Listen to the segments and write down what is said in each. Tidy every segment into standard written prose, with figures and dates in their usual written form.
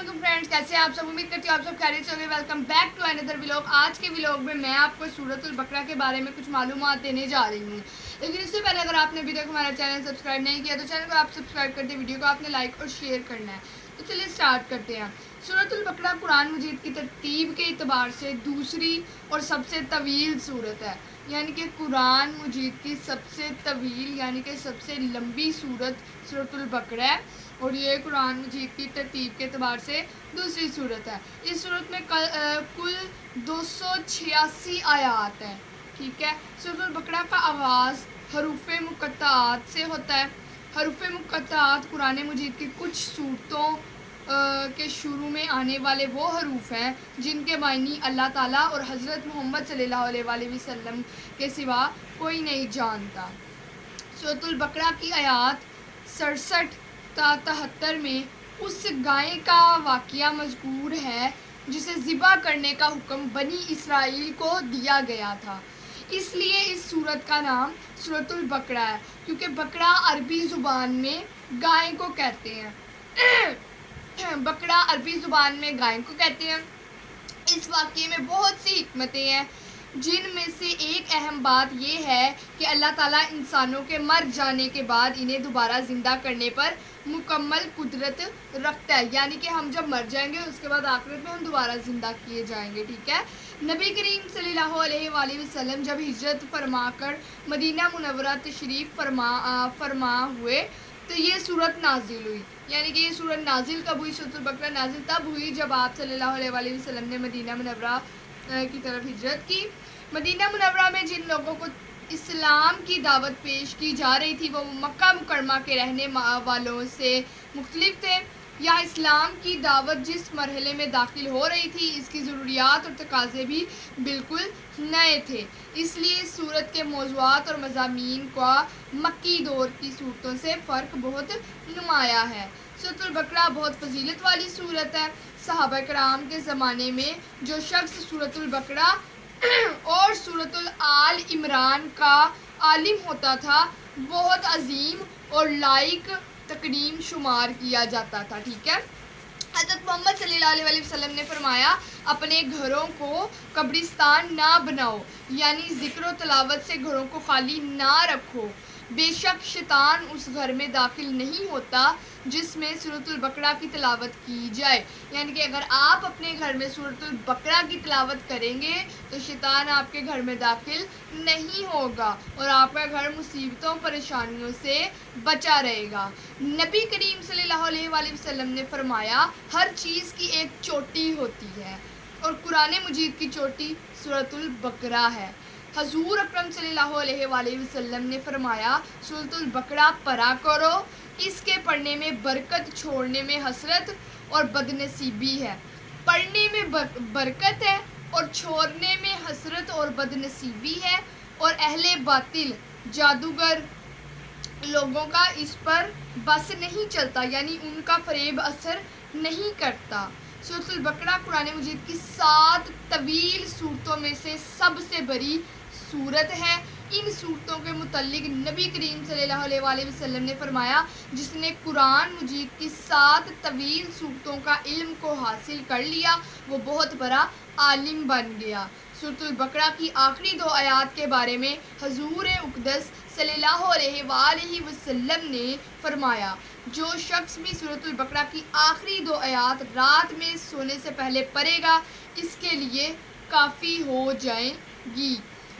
वालेकुम फ्रेंड्स, कैसे हैं आप सब। उम्मीद करती हूँ आप सब खैरियत से होंगे। Welcome back to another vlog. आज के व्लॉग में मैं आपको सूरतुल बकरा के बारे में कुछ मालूमात देने जा रही हूँ। लेकिन इससे पहले अगर आपने अभी तक हमारा चैनल सब्सक्राइब नहीं किया तो चैनल को आप सब्सक्राइब कर दें। वीडियो को आपने लाइक और शेयर करना है। तो चलिए स्टार्ट करते हैं। सूरतुल बकरा कुरान मजीद की तरतीब के एतबार से दूसरी और सबसे तवील सूरत है, यानी कि कुरान मजीद की सबसे तवील यानी कि सबसे लंबी सूरत सूरतुल बकरा है। और ये कुरान मजीद की तरतीब के अतबार से दूसरी सूरत है। इस सूरत में कुल 286 आयात हैं। ठीक है। सूरतुल बकरा का आगाज़ हरूफ मुक़त्तआत से होता है। हरूफ मुक़त्तआत कुरान मजीद की कुछ सूरतों के शुरू में आने वाले वो हरूफ हैं जिनके मायनी अल्लाह ताला और हज़रत मोहम्मद सल्लल्लाहु अलैहि वसल्लम के सिवा कोई नहीं जानता। सूरतुल बकरा की आयात 67 ता 73 में उस गाय का वाक़या मज़कूर है जिसे ज़िबा करने का हुक्म बनी इसराइल को दिया गया था। इसलिए इस सूरत का नाम सूरतुल बकरा है, क्योंकि बकरा अरबी ज़ुबान में गाय को कहते हैं। बकरा अरबी ज़ुबान में गाय को कहते हैं। इस वाक़ये में बहुत सी हिकमतें हैं, जिनमें से एक अहम बात यह है कि अल्लाह ताला इंसानों के मर जाने के बाद इन्हें दोबारा ज़िंदा करने पर मुकम्मल कुदरत रखता है, यानी कि हम जब मर जाएंगे उसके बाद आखिरत में हम दोबारा ज़िंदा किए जाएंगे। ठीक है। नबी करीम सल्लल्लाहु अलैहि वसल्लम जब हिजरत फरमाकर मदीना मुनव्वरा तशरीफ़ फरमा हुए तो ये सूरत नाजिल हुई। यानी कि ये सूरत नाजिल कब हुई? सूरतुल बकरा नाजिल तब हुई जब आप सल्लल्लाहु अलैहि वसल्लम ने मदीना मुनव्वरा की तरफ हिजरत की। मदीना मुनव्वरा में जिन लोगों को इस्लाम की दावत पेश की जा रही थी वो मक्का मुकरमा के रहने वालों से मुख्तलिफ थे। यहाँ इस्लाम की दावत जिस मरहले में दाखिल हो रही थी इसकी ज़रूरियात और तकाज़े भी बिल्कुल नए थे। इसलिए इस सूरत के मौज़ूआत और मज़ामीन का मक्की दौर की सूरतों से फ़र्क बहुत नुमाया है। सूरतुल बकरा बहुत फजीलत वाली सूरत है। सहाबा कराम के ज़माने में जो शख्स सूरतुल बकरा और सूरतुल आल इमरान का आलिम होता था बहुत अजीम और लाइक तकरीम शुमार किया जाता था। ठीक है। हज़रत मोहम्मद सल्लल्लाहु अलैहि वसल्लम ने फरमाया, अपने घरों को कब्रिस्तान ना बनाओ, यानी ज़िक्र और तलावत से घरों को खाली ना रखो। बेशक शैतान उस घर में दाखिल नहीं होता जिसमें सूरतुल बकरा की तिलावत की जाए। यानी कि अगर आप अपने घर में सूरतुल बकरा की तिलावत करेंगे तो शैतान आपके घर में दाखिल नहीं होगा और आपका घर मुसीबतों परेशानियों से बचा रहेगा। नबी करीम सल्लल्लाहु अलैहि वसल्लम ने फरमाया, हर चीज़ की एक चोटी होती है और कुरान मजीद की चोटी सूरतुल बकरा है। हजूर अकरम सल्लल्लाहु अलैहि वसल्लम ने फरमाया, सूरतुल बकरा पढ़ा करो, इसके पढ़ने में बरकत, छोड़ने में हसरत और बदनसीबी है। पढ़ने में बरकत है और छोड़ने में हसरत और बदनसीबी है, और अहले बातिल जादूगर लोगों का इस पर बस नहीं चलता, यानी उनका फरेब असर नहीं करता। सूरतुल बकरा कुरान मजीद की 7 तवील सूरतों में से सबसे बड़ी सूरत है। इन सूरतों के मुतल्लिक नबी करीम सल्लल्लाहु अलैहि वसल्लम ने फरमाया, जिसने कुरान मजीद की 7 तवील सूरतों का इल्म को हासिल कर लिया वो बहुत बड़ा आलिम बन गया। सूरतुल बकरा की आखिरी 2 आयात के बारे में हजूर अक़दस सल्लल्लाहु अलैहि वसल्लम ने फरमाया, जो शख्स भी सूरतुल बकरा की आखिरी 2 आयात रात में सोने से पहले पढ़ेगा इसके लिए काफ़ी हो जाएंगी।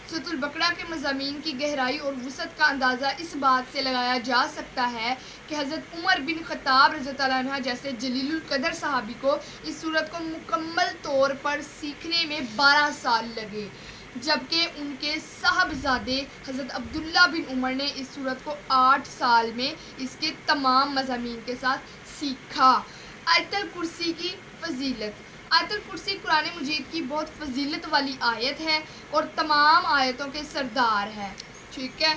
सूरतुल बकरा के मज़ामीन की गहराई और वसअत का अंदाज़ा इस बात से लगाया जा सकता है कि हज़रत उमर बिन ख़त्ताब रज़ियल्लाहु अन्हु जैसे जलीलुल क़दर सहाबी को इस सूरत को मुकम्मल तौर पर सीखने में 12 साल लगे, जबकि उनके साहबजादे हज़रत अब्दुल्ला बिन उमर ने इस सूरत को 8 साल में इसके तमाम मज़ामीन के साथ सीखा। आयतुल कुर्सी की फ़जीलत। आयतुल कुर्सी कुरान मजीद की बहुत फजीलत वाली आयत है और तमाम आयतों के सरदार है। ठीक है।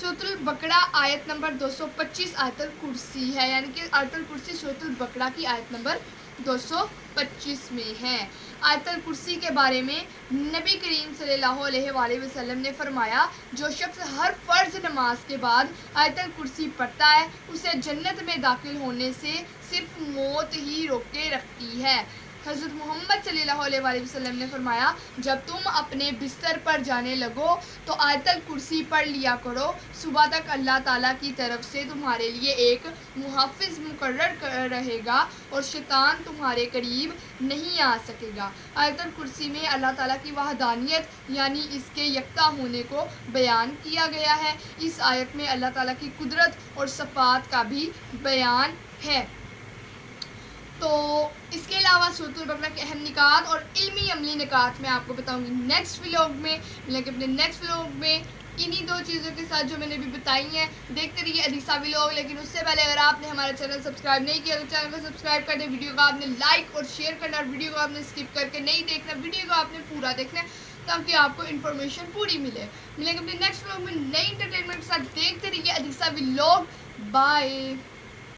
सूरतुल बकरा आयत नंबर 225 आयतुल कुर्सी है, यानी कि आयतुल कुर्सी सूरतुल बकरा की आयत नंबर 225 में है। आयतल कुर्सी के बारे में नबी करीम सल्लल्लाहु अलैहि वसल्लम ने फरमाया, जो शख्स हर फ़र्ज़ नमाज के बाद आयतल कुर्सी पढ़ता है उसे जन्नत में दाखिल होने से सिर्फ मौत ही रोके रखती है। हज़रत मोहम्मद सल्लल्लाहु अलैहि वसल्लम ने फरमाया, जब तुम अपने बिस्तर पर जाने लगो तो आयतल कुर्सी पढ़ लिया करो, सुबह तक अल्लाह ताला की तरफ से तुम्हारे लिए एक मुहाफ़िज़ मुकर्रर रहेगा और शैतान तुम्हारे करीब नहीं आ सकेगा। आयतल कुर्सी में अल्लाह ताला की वहदानियत यानी इसके यकता होने को बयान किया गया है। इस आयत में अल्लाह ताला की कुदरत और सफ़ात का भी बयान है। तो इसके अलावा सूरतुल बकरा के अहम निकात और इल्मी अमली निकात मैं आपको बताऊंगी नेक्स्ट व्लॉग में। मिलेंगे अपने नेक्स्ट व्लॉग में इन्हीं दो चीज़ों के साथ जो मैंने भी बताई हैं। देखते रहिए अदीसा व्लॉग। लेकिन उससे पहले अगर आपने हमारा चैनल सब्सक्राइब नहीं किया तो चैनल को सब्सक्राइब कर दें। वीडियो को आपने लाइक और शेयर करना और वीडियो को आपने स्किप करके नहीं देखना, वीडियो को आपने पूरा देखना ताकि आपको इन्फॉर्मेशन पूरी मिले। मिलेंगे अपने नेक्स्ट व्लॉग में नई इंटरटेनमेंट के साथ। देखते रहिए अदीसा व्लॉग। बाय।